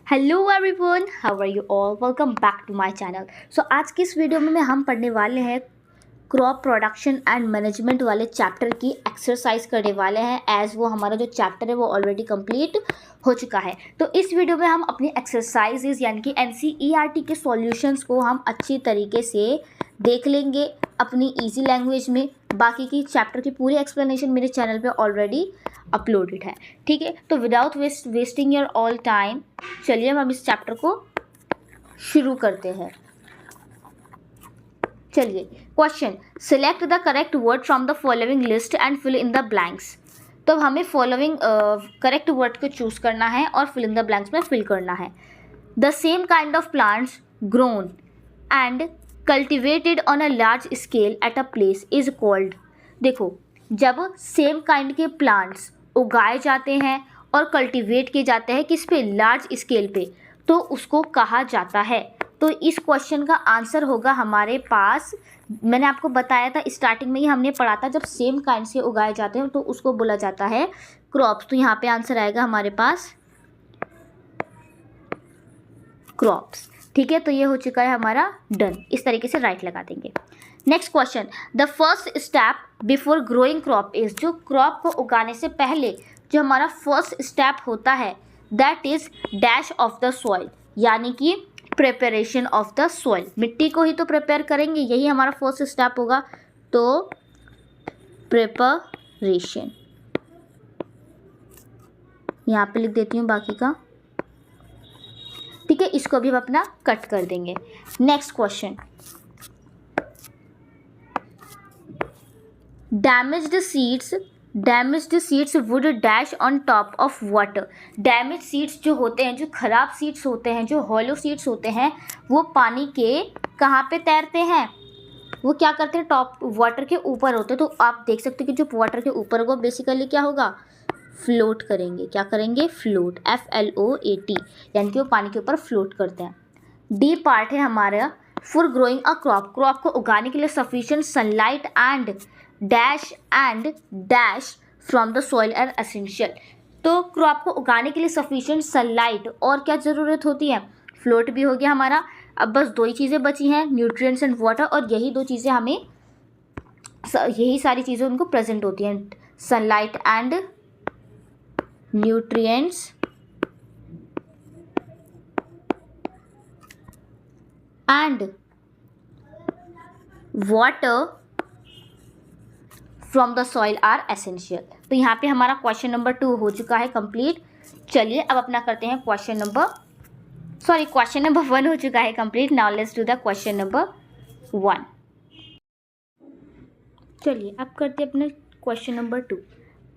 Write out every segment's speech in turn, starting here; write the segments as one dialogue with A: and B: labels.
A: Hello everyone, how are you all. Welcome back to my channel. So आज की इस video में हम पढ़ने वाले हैं क्रॉप प्रोडक्शन एंड मैनेजमेंट वाले चैप्टर की एक्सरसाइज करने वाले हैं। एज वो हमारा जो चैप्टर है वो ऑलरेडी कंप्लीट हो चुका है। तो इस वीडियो में हम अपनी एक्सरसाइजेज यानी कि एनसीईआरटी के सॉल्यूशंस को हम अच्छी तरीके से देख लेंगे अपनी इजी लैंग्वेज में। बाकी की चैप्टर की पूरी एक्सप्लेनेशन मेरे चैनल पे ऑलरेडी अपलोडेड है। ठीक है, तो without wasting your all time चलिए हम इस चैप्टर को शुरू करते हैं। चलिए, question, select the correct word from the following list and fill in the blanks. तो हमें फॉलोइंग करेक्ट वर्ड को चूज करना है और फिल इन द ब्लैंक्स में फिल करना है। The same kind of plants grown and cultivated on a large scale at a place is called. देखो, जब सेम काइंड के प्लांट्स उगाए जाते हैं और कल्टीवेट किए जाते हैं किस पे, लार्ज स्केल पे, तो उसको कहा जाता है। तो इस क्वेश्चन का आंसर होगा हमारे पास, मैंने आपको बताया था स्टार्टिंग में ही हमने पढ़ा था, जब सेम काइंड से उगाए जाते हैं तो उसको बोला जाता है क्रॉप्स। तो यहाँ पे आंसर आएगा हमारे पास क्रॉप्स। ठीक है, तो ये हो चुका है हमारा डन। इस तरीके से राइट लगा देंगे। Next question, the first step before growing crop is. जो क्रॉप को उगाने से पहले जो हमारा फर्स्ट स्टेप होता है that is dash of the soil, यानी कि प्रिपरेशन ऑफ द सॉइल। मिट्टी को ही तो प्रिपेयर करेंगे, यही हमारा फर्स्ट स्टेप होगा। तो प्रिपरेशन यहाँ पे लिख देती हूँ बाकी का। ठीक है, इसको भी हम अपना कट कर देंगे। Next question, damaged seeds would dash on top of water. Damage seeds जो होते हैं, जो खराब सीड्स होते हैं, जो हॉलो सीड्स होते हैं, वो पानी के कहाँ पे तैरते हैं, वो क्या करते हैं, टॉप वाटर के ऊपर होते हैं। तो आप देख सकते हो कि जो वाटर के ऊपर होगा बेसिकली क्या होगा, फ्लोट करेंगे। क्या करेंगे, फ्लोट, FLOAT, यानी कि वो पानी के ऊपर फ्लोट करते हैं। डी पार्ट है हमारा for growing a crop. Crop को उगाने के लिए sufficient sunlight and dash from the soil and essential. तो क्रॉप को उगाने के लिए सफिशिएंट सनलाइट और क्या ज़रूरत होती है, फ्लोट भी हो गया हमारा। अब बस दो ही चीज़ें बची हैं, न्यूट्रिएंट्स एंड वाटर, और यही दो चीज़ें हमें, यही सारी चीज़ें उनको प्रेजेंट होती हैं, sunlight and nutrients and water from the soil are essential। तो यहाँ पे हमारा क्वेश्चन नंबर 2 हो चुका है कंप्लीट। चलिए अब अपना करते हैं क्वेश्चन नंबर 1 हो चुका है complete. Now let's do the question number 1। चलिए अब करते हैं अपने question number 2।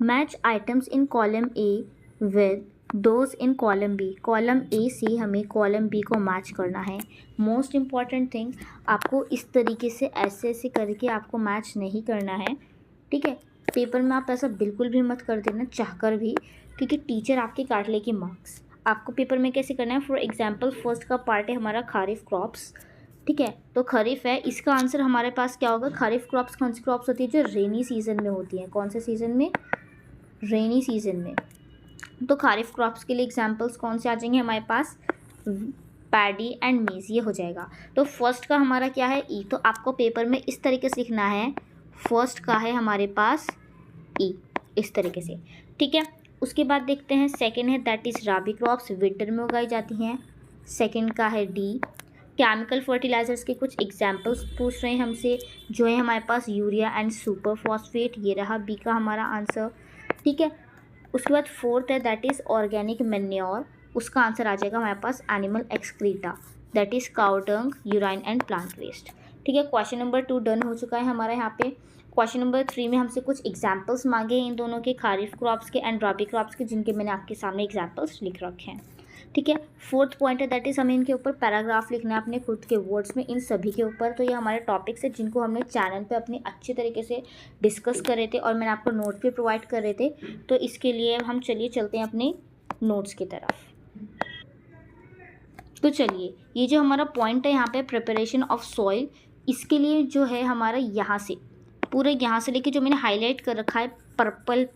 A: Match items in column A with those in column B. Column A से हमें कॉलम बी को मैच करना है। मोस्ट इम्पॉर्टेंट थिंग, आपको इस तरीके से ऐसे करके आपको मैच नहीं करना है। ठीक है, पेपर में आप ऐसा बिल्कुल भी मत कर देना चाहकर भी, क्योंकि टीचर आपके काट लेगी मार्क्स। आपको पेपर में कैसे करना है, फॉर एग्जाम्पल फर्स्ट का पार्ट है हमारा खरीफ क्रॉप्स। ठीक है, तो खरीफ है, इसका आंसर हमारे पास क्या होगा, खरीफ क्रॉप्स कौन सी क्रॉप्स होती है, जो रेनी सीजन में होती हैं। कौन से सीजन में, रेनी सीजन में। तो खरीफ क्रॉप्स के लिए एग्जांपल्स कौन से आ जाएंगे हमारे पास, पैडी एंड मेज, ये हो जाएगा। तो फर्स्ट का हमारा क्या है, ई। तो आपको पेपर में इस तरीके से लिखना है, फर्स्ट का है हमारे पास ई, इस तरीके से। ठीक है, उसके बाद देखते हैं सेकेंड है that is rabi crops, winter में उगाई जाती हैं। सेकेंड का है डी। केमिकल फर्टिलाइजर्स के कुछ एग्जाम्पल्स पूछ रहे हैं हमसे, जो है हमारे पास यूरिया एंड सुपर फॉस्फेट, ये रहा बी का हमारा आंसर। ठीक है, उसके बाद फोर्थ है दैट इज़ ऑर्गेनिक मैन्योर, उसका आंसर आ जाएगा हमारे पास animal excreta, that is cow dung, urine and plant waste. ठीक है, क्वेश्चन नंबर 2 डन हो चुका है हमारा यहाँ पे। क्वेश्चन नंबर 3 में हमसे कुछ एग्जाम्पल्स मांगे हैं इन दोनों के, खरीफ क्रॉप्स के एंड रबी क्रॉप्स के, जिनके मैंने आपके सामने एग्जाम्पल्स लिख रखे हैं। ठीक है, फोर्थ पॉइंट है दैट इज़ हमें इनके ऊपर पैराग्राफ लिखना है अपने खुद के वर्ड्स में, इन सभी के ऊपर। तो ये हमारे टॉपिक्स है जिनको हमने चैनल पे अपने अच्छे तरीके से डिस्कस कर रहे थे और मैंने आपको नोट भी प्रोवाइड कर रहे थे। तो इसके लिए हम चलिए चलते हैं अपने नोट्स की तरफ। तो चलिए, ये जो हमारा पॉइंट है यहाँ पे प्रिपरेशन ऑफ सॉइल, इसके लिए जो है हमारा यहाँ से पूरे यहाँ से लेके जो मैंने हाईलाइट कर रखा है पर्पल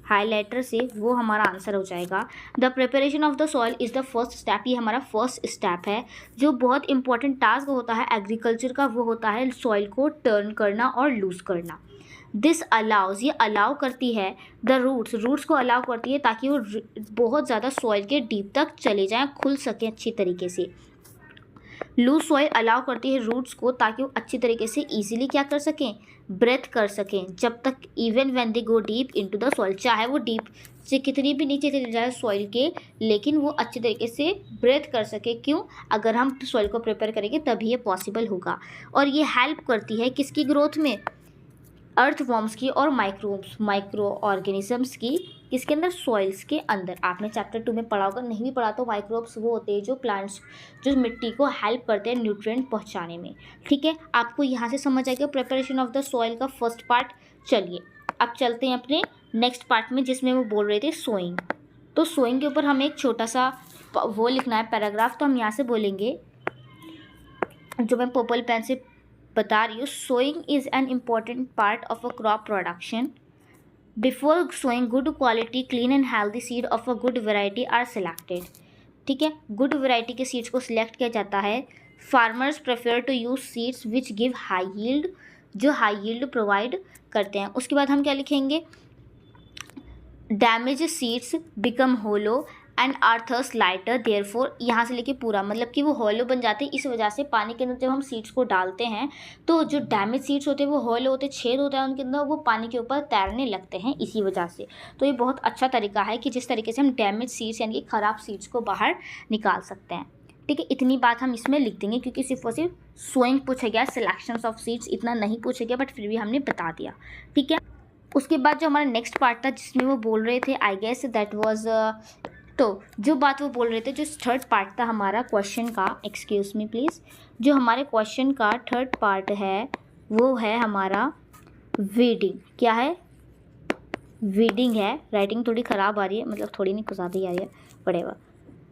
A: हाईलाइटर से, वो हमारा आंसर हो जाएगा। The preparation of the soil is the first step, ये हमारा फर्स्ट स्टेप है। जो बहुत इंपॉर्टेंट टास्क होता है एग्रीकल्चर का, वो होता है सॉइल को टर्न करना और लूज़ करना। दिस अलाउज, ये अलाउ करती है द रूट्स को अलाउ करती है ताकि वो बहुत ज़्यादा सॉइल के डीप तक चले जाएँ, खुल सकें अच्छी तरीके से। लूज सॉइल अलाउ करती है रूट्स को ताकि वो अच्छी तरीके से ईजिली क्या कर सकें, ब्रेथ कर सकें जब तक, even when they go deep into the soil, चाहे वो डीप से कितनी भी नीचे चले जाए सॉइल के, लेकिन वो अच्छी तरीके से ब्रेथ कर सके। क्यों? अगर हम सॉइल को प्रिपेयर करेंगे तभी ये पॉसिबल होगा। और ये हेल्प करती है किसकी ग्रोथ में, अर्थवॉर्म्स की और माइक्रो ऑर्गेनिजम्स की, किसके अंदर, सॉइल्स के अंदर। आपने चैप्टर 2 में पढ़ा होगा, नहीं भी पढ़ा तो माइक्रोब्स वो होते हैं जो प्लांट्स, जो मिट्टी को हेल्प करते हैं न्यूट्रिएंट पहुंचाने में। ठीक है, आपको यहाँ से समझ आएगा प्रिपरेशन ऑफ द सॉइल का फर्स्ट पार्ट। चलिए अब चलते हैं अपने नेक्स्ट पार्ट में, जिसमें वो बोल रहे थे सोइंग। तो सोइंग के ऊपर हमें एक छोटा सा वो लिखना है पैराग्राफ। तो हम यहाँ से बोलेंगे, जो मैं पर्पल पेन से बता रही हूँ, sowing is an important part of a crop production. Before sowing good quality clean and healthy seed of a good variety are selected. ठीक है, गुड वेराइटी के सीड्स को सिलेक्ट किया जाता है। Farmers prefer to use seeds which give high yield, जो high yield provide करते हैं। उसके बाद हम क्या लिखेंगे, damage seeds become hollow and are thus lighter, therefore, यहाँ से लेके पूरा, मतलब कि वो हॉलो बन जाते हैं। इस वजह से पानी के अंदर जब हम सीड्स को डालते हैं तो जो डैमेज सीड्स होते हैं वो हॉलो होते हैं, छेद होता है उनके अंदर, वो पानी के ऊपर तैरने लगते हैं इसी वजह से। तो ये बहुत अच्छा तरीका है कि जिस तरीके से हम डैमेज सीड्स यानी कि ख़राब सीड्स को बाहर निकाल सकते हैं। ठीक है, इतनी बात हम इसमें लिख देंगे क्योंकि सिर्फ और सिर्फ सोइंग पूछा गया, सिलेक्शंस ऑफ सीड्स इतना नहीं पूछा गया, बट फिर भी हमने बता दिया। ठीक है, उसके बाद जो हमारा नेक्स्ट पार्ट था जिसमें वो बोल रहे थे, आई गेस दैट वाज, तो जो बात वो बोल रहे थे, जो थर्ड पार्ट था हमारा क्वेश्चन का, एक्सक्यूज मी प्लीज़, जो हमारे क्वेश्चन का थर्ड पार्ट है वो है हमारा वीडिंग। क्या है? वीडिंग है। राइटिंग थोड़ी ख़राब आ रही है, मतलब थोड़ी नहीं, कुछ ज़्यादा ही आ रही है, पड़ेगा।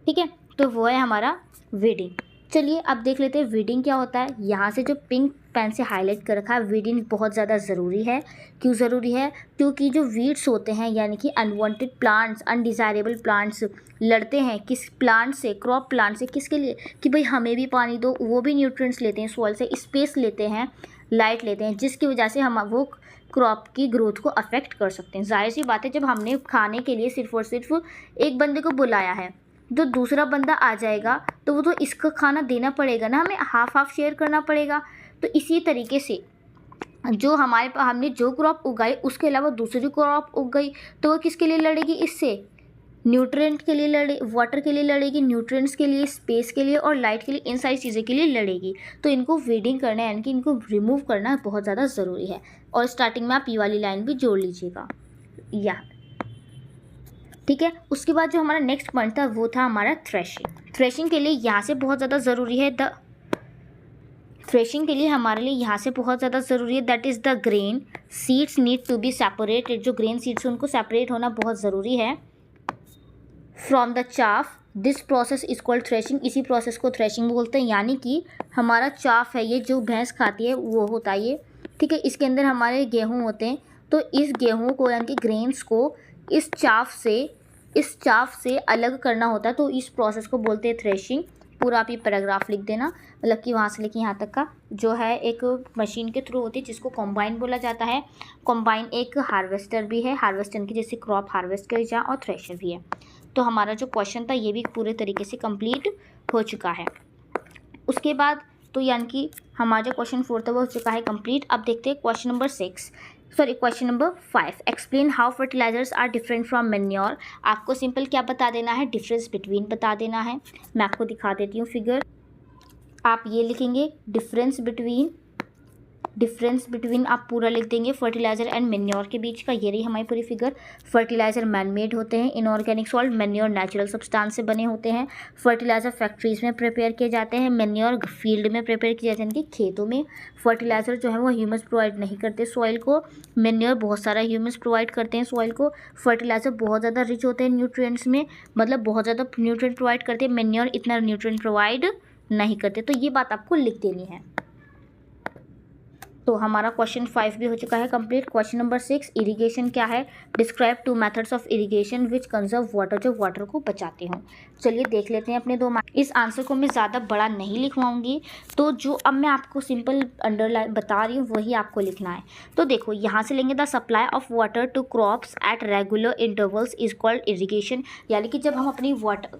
A: ठीक है, तो वो है हमारा वीडिंग। चलिए अब देख लेते हैं वीडिंग क्या होता है। यहाँ से जो पिंक पेन से हाईलाइट कर रखा है, वीडिंग बहुत ज़्यादा ज़रूरी है। क्यों ज़रूरी है? क्योंकि जो वीड्स होते हैं यानी कि अनवांटेड प्लांट्स, अनडिज़ायरेबल प्लांट्स लड़ते हैं किस प्लांट से, क्रॉप प्लांट से। किसके लिए? कि भाई हमें भी पानी दो। वो भी न्यूट्रिएंट्स लेते हैं सॉइल से, स्पेस लेते हैं, लाइट लेते हैं, जिसकी वजह से हम वो क्रॉप की ग्रोथ को अफेक्ट कर सकते हैं। जाहिर सी बात है, जब हमने खाने के लिए सिर्फ और सिर्फ एक बंदे को बुलाया है, जो दूसरा बंदा आ जाएगा तो वो तो इसका खाना देना पड़ेगा ना, हमें हाफ हाफ शेयर करना पड़ेगा। तो इसी तरीके से जो हमारे पास, हमने जो क्रॉप उगाई उसके अलावा दूसरी क्रॉप उग गई तो वो किसके लिए लड़ेगी? इससे न्यूट्रिएंट के लिए लड़े, वाटर के लिए लड़ेगी, न्यूट्रिएंट्स के लिए, स्पेस के लिए और लाइट के लिए, इन सारी चीज़ों के लिए लड़ेगी। तो इनको वीडिंग करना है, यानी कि इनको रिमूव करना बहुत ज़्यादा ज़रूरी है। और स्टार्टिंग में आप ये वाली लाइन भी जोड़ लीजिएगा, या ठीक है। उसके बाद जो हमारा नेक्स्ट पॉइंट था वो था हमारा थ्रेशिंग। थ्रेशिंग के लिए यहाँ से बहुत ज़्यादा ज़रूरी है, थ्रेशिंग के लिए हमारे लिए यहाँ से बहुत ज़्यादा ज़रूरी है, that is the grain seeds need to be separated. जो ग्रेन सीड्स उनको सेपरेट होना बहुत ज़रूरी है from the chaff. This process is called threshing. इसी प्रोसेस को थ्रेशिंग बोलते हैं। यानी कि हमारा चाफ है, ये जो भैंस खाती है वो होता है ये, ठीक है। इसके अंदर हमारे गेहूँ होते हैं, तो इस गेहूँ को यानी कि ग्रेन्स को इस चाफ से अलग करना होता है। तो इस प्रोसेस को बोलते हैं थ्रेशिंग। पूरा आप ये पैराग्राफ लिख देना, मतलब कि वहाँ से लेके यहाँ तक का जो है एक मशीन के थ्रू होती है जिसको कॉम्बाइन बोला जाता है। कॉम्बाइन एक हार्वेस्टर भी है, हार्वेस्टर की जैसे क्रॉप हार्वेस्ट करी जाए, और थ्रेशर भी है। तो हमारा जो क्वेश्चन था ये भी पूरे तरीके से कंप्लीट हो चुका है। उसके बाद तो यानी कि हमारा जो क्वेश्चन 4 था वो हो चुका है कंप्लीट। अब देखते हैं question number 5। Explain how fertilizers are different from manure. आपको सिंपल क्या बता देना है? डिफरेंस बिटवीन बता देना है। मैं आपको दिखा देती हूँ फिगर। आप ये लिखेंगे डिफरेंस बिटवीन आप पूरा लिख देंगे फर्टिलाइजर एंड मैन्योर के बीच का। ये रही हमारी पूरी फिगर। फर्टिलाइजर मैन मेड होते हैं, inorganic salt. Manure natural substance से बने होते हैं। फर्टिलाइजर फैक्ट्रीज में प्रिपेयर किए जाते हैं, मैन्योर फील्ड में प्रिपेयर किए जाते हैं, इनके खेतों में। फर्टिलाइजर जो है वो ह्यूमस प्रोवाइड नहीं करते सॉइल को, मैन्योर बहुत सारा ह्यूमस प्रोवाइड करते हैं सॉइल को। फर्टिलाइजर बहुत ज़्यादा रिच होते हैं न्यूट्रिएंट्स में, मतलब बहुत ज़्यादा न्यूट्रिएंट प्रोवाइड करते हैं। मैन्योर इतना न्यूट्रिएंट प्रोवाइड नहीं करते। तो ये बात आपको लिख देनी है। तो हमारा क्वेश्चन 5 भी हो चुका है कंप्लीट। क्वेश्चन नंबर 6, इरिगेशन क्या है? Describe 2 methods of irrigation which conserve water, जो वाटर को बचाते हों। चलिए देख लेते हैं अपने 2 मार्क्स। इस आंसर को मैं ज़्यादा बड़ा नहीं लिखवाऊंगी, तो जो अब मैं आपको सिंपल अंडरलाइन बता रही हूँ वही आपको लिखना है। तो देखो यहाँ से लेंगे, the supply of water to crops at regular intervals is called irrigation, यानी कि जब हम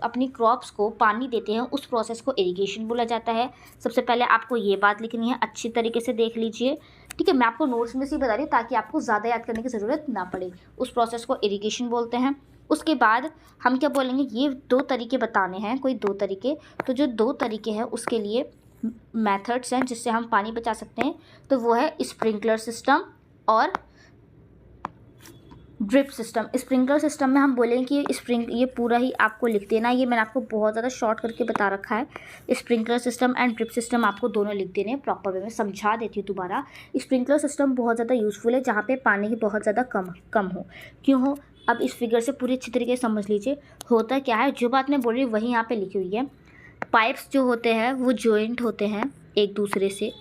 A: अपनी क्रॉप्स को पानी देते हैं उस प्रोसेस को इरिगेशन बोला जाता है। सबसे पहले आपको ये बात लिखनी है, अच्छी तरीके से देख लीजिए, ठीक है। मैं आपको नोट्स में से बता रही हूँ ताकि आपको ज़्यादा याद करने की ज़रूरत ना पड़े। उस प्रोसेस को इरिगेशन बोलते हैं। उसके बाद हम क्या बोलेंगे, ये 2 तरीके बताने हैं, कोई 2 तरीके। तो जो 2 तरीके हैं उसके लिए मेथड्स हैं जिससे हम पानी बचा सकते हैं, तो वो है स्प्रिंकलर सिस्टम और ड्रिप सिस्टम। स्प्रिंकलर सिस्टम में हम बोलेंगे कि ये पूरा ही आपको लिख देना, ये मैंने आपको बहुत ज़्यादा शॉर्ट करके बता रखा है। Sprinkler system and drip system आपको दोनों लिख देने हैं प्रॉपर वे में। समझा देती हूँ दोबारा। स्प्रिंकलर सिस्टम बहुत ज़्यादा यूज़फुल है जहाँ पे पानी की बहुत ज़्यादा कम हो। क्यों हो, अब इस फिगर से पूरी अच्छी तरीके से समझ लीजिए। होता क्या है, जो बात मैं बोल रही हूँ वही यहाँ पर लिखी हुई है। पाइप्स जो होते हैं वो जॉइंट होते हैं एक दूसरे से।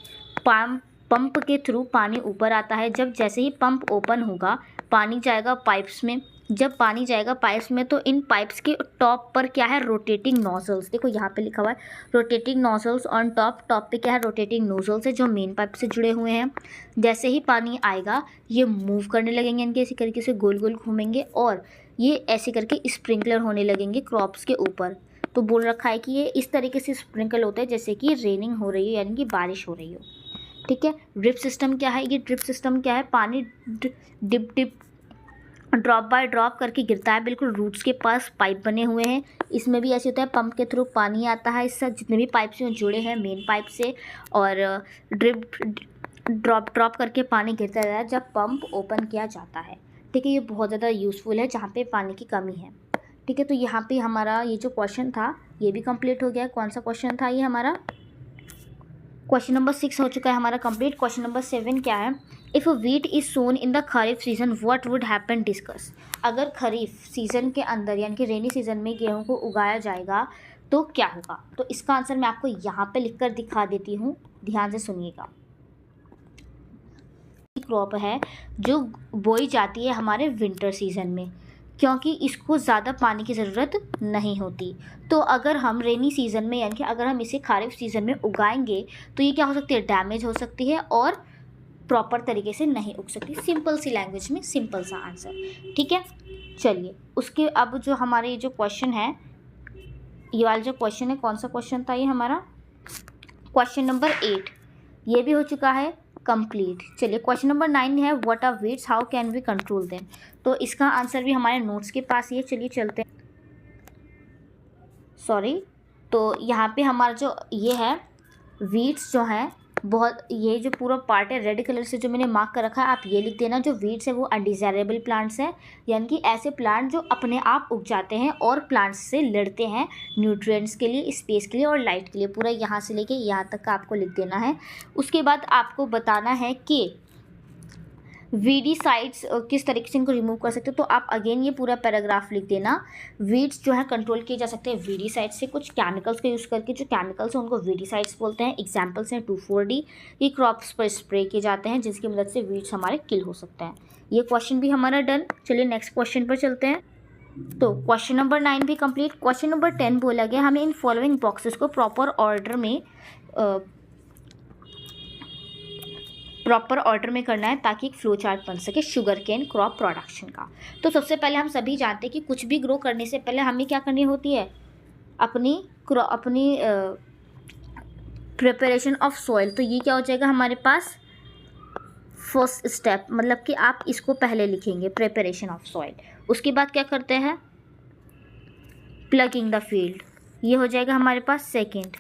A: पंप के थ्रू पानी ऊपर आता है। जैसे ही पंप ओपन होगा पानी जाएगा पाइप्स में। जब पानी जाएगा पाइप्स में तो इन पाइप्स के टॉप पर क्या है, रोटेटिंग नोजल्स। देखो यहाँ पे लिखा हुआ है rotating nozzles on top. Top पे क्या है, रोटेटिंग नोजल्स है जो मेन पाइप से जुड़े हुए हैं। जैसे ही पानी आएगा ये मूव करने लगेंगे, इनके इसी तरीके से गोल गोल घूमेंगे और ये ऐसे करके स्प्रिंकलर होने लगेंगे क्रॉप्स के ऊपर। तो बोल रखा है कि ये इस तरीके से स्प्रिंकल होता है जैसे कि रेनिंग हो रही हो, यानी कि बारिश हो रही हो, ठीक है। ड्रिप सिस्टम क्या है, ये ड्रिप सिस्टम क्या है, पानी डिप ड्रॉप बाय ड्रॉप करके गिरता है, बिल्कुल रूट्स के पास पाइप बने हुए हैं। इसमें भी ऐसे होता है, पंप के थ्रू पानी आता है, इससे जितने भी पाइप से जुड़े हैं मेन पाइप से, और ड्रॉप करके पानी गिरता रहता है जब पंप ओपन किया जाता है, ठीक है। ये बहुत ज़्यादा यूज़फुल है जहाँ पे पानी की कमी है, ठीक है। तो यहाँ पे हमारा ये जो क्वेश्चन था ये भी कंप्लीट हो गया। कौन सा क्वेश्चन था ये हमारा, क्वेश्चन नंबर 6 हो चुका है हमारा कंप्लीट। क्वेश्चन नंबर 7 क्या है, if wheat is sown in the kharif season what would happen, discuss. अगर खरीफ सीजन के अंदर यानी कि रेनी सीजन में गेहूं को उगाया जाएगा तो क्या होगा। तो इसका आंसर मैं आपको यहाँ पे लिखकर दिखा देती हूँ, ध्यान से सुनिएगा। क्रॉप है जो बोई जाती है हमारे विंटर सीजन में, क्योंकि इसको ज़्यादा पानी की ज़रूरत नहीं होती। तो अगर हम रेनी सीज़न में यानी कि अगर हम इसे खरीफ सीज़न में उगाएंगे तो ये क्या हो सकती है, डैमेज हो सकती है और प्रॉपर तरीके से नहीं उग सकती। सिंपल सी लैंग्वेज में सिंपल सा आंसर, ठीक है। चलिए उसके अब जो हमारे ये जो क्वेश्चन है, ये वाला जो क्वेश्चन है, कौन सा क्वेश्चन था ये हमारा, क्वेश्चन नंबर 8, ये भी हो चुका है कंप्लीट। चलिए क्वेश्चन नंबर 9 है, what are weeds, how can we control them. तो इसका आंसर भी हमारे नोट्स के पास ही है, चलिए चलते हैं। सॉरी, तो यहाँ पे हमारा जो ये है वीड्स जो है, बहुत ये जो पूरा पार्ट है रेड कलर से जो मैंने मार्क कर रखा है, आप ये लिख देना। जो वीड्स है वो अनडिजायरेबल प्लांट्स हैं, यानी कि ऐसे प्लांट जो अपने आप उग जाते हैं और प्लांट्स से लड़ते हैं न्यूट्रिएंट्स के लिए, स्पेस के लिए और लाइट के लिए। पूरा यहाँ से लेके यहाँ तक का आपको लिख देना है। उसके बाद आपको बताना है कि वीडीसाइड्स किस तरीके से इनको रिमूव कर सकते हो। तो आप अगेन ये पूरा पैराग्राफ लिख देना। वीड्स जो है कंट्रोल किए जा सकते हैं वीडीसाइड्स से, कुछ केमिकल्स का यूज़ करके। जो केमिकल्स हैं उनको वीडीसाइड्स बोलते हैं। एग्जांपल्स हैं 2,4-D, ये क्रॉप्स पर स्प्रे किए जाते हैं जिसकी मदद से वीड्स हमारे किल हो सकते हैं। ये क्वेश्चन भी हमारा डन। चलिए नेक्स्ट क्वेश्चन पर चलते हैं। तो क्वेश्चन नंबर 9 भी कंप्लीट। क्वेश्चन नंबर 10 बोला गया हमें इन फॉलोइंग बॉक्सेस को प्रॉपर ऑर्डर में करना है ताकि एक फ्लो चार्ट बन सके शुगर केन क्रॉप प्रोडक्शन का। तो सबसे पहले हम सभी जानते हैं कि कुछ भी ग्रो करने से पहले हमें क्या करनी होती है, अपनी प्रिपरेशन ऑफ सॉइल। तो ये क्या हो जाएगा हमारे पास फर्स्ट स्टेप, मतलब कि आप इसको पहले लिखेंगे प्रिपरेशन ऑफ सॉइल। उसके बाद क्या करते हैं, प्लगिंग द फील्ड, ये हो जाएगा हमारे पास सेकेंड।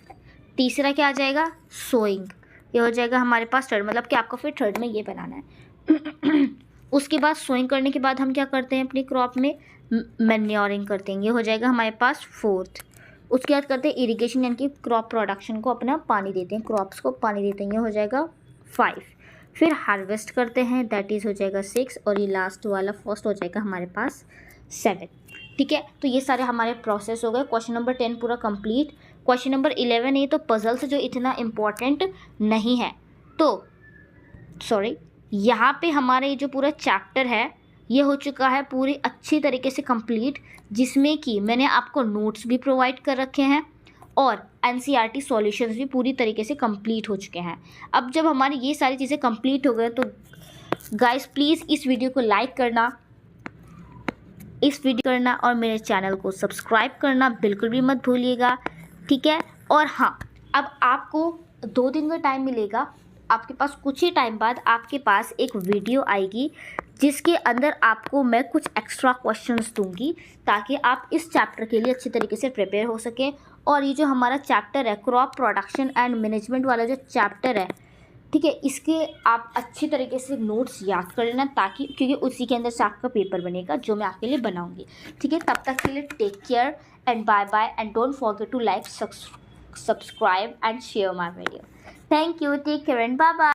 A: तीसरा क्या आ जाएगा, सोइंग, ये हो जाएगा हमारे पास थर्ड, मतलब कि आपको फिर थर्ड में ये बनाना है। उसके बाद सोइंग करने के बाद हम क्या करते हैं, अपनी क्रॉप में मैन्योरिंग करते हैं, ये हो जाएगा हमारे पास फोर्थ। उसके बाद करते हैं इरिगेशन, यानी कि क्रॉप प्रोडक्शन को अपना पानी देते हैं, क्रॉप्स को पानी देते हैं, ये हो जाएगा 5। फिर हार्वेस्ट करते हैं, दैट इज़ हो जाएगा 6, और ये लास्ट वाला फर्स्ट हो जाएगा हमारे पास 7। ठीक है, तो ये सारे हमारे प्रोसेस हो गए। क्वेश्चन नंबर 10 पूरा कंप्लीट। क्वेश्चन नंबर 11 ये तो पजल्स जो इतना इम्पोर्टेंट नहीं है, तो यहाँ पे हमारा ये जो पूरा चैप्टर है ये हो चुका है पूरी अच्छी तरीके से कंप्लीट, जिसमें कि मैंने आपको नोट्स भी प्रोवाइड कर रखे हैं और एनसीईआरटी सॉल्यूशंस भी पूरी तरीके से कंप्लीट हो चुके हैं। अब जब हमारी ये सारी चीज़ें कंप्लीट हो गए तो गाइस प्लीज़ इस वीडियो को लाइक करना, और मेरे चैनल को सब्सक्राइब करना बिल्कुल भी मत भूलिएगा, ठीक है। और हाँ, अब आपको 2 दिन का टाइम मिलेगा, आपके पास कुछ ही टाइम बाद आपके पास एक वीडियो आएगी जिसके अंदर आपको मैं कुछ एक्स्ट्रा क्वेश्चंस दूंगी ताकि आप इस चैप्टर के लिए अच्छी तरीके से प्रिपेयर हो सकें। और ये जो हमारा चैप्टर है क्रॉप प्रोडक्शन एंड मैनेजमेंट वाला जो चैप्टर है, ठीक है, इसके आप अच्छी तरीके से नोट्स याद कर लेना ताकि, क्योंकि उसी के अंदर से आपका पेपर बनेगा जो मैं आपके लिए बनाऊंगी, ठीक है। तब तक के लिए take care and bye bye and don't forget to like, subscribe and share my video. Thank you, take care and bye bye.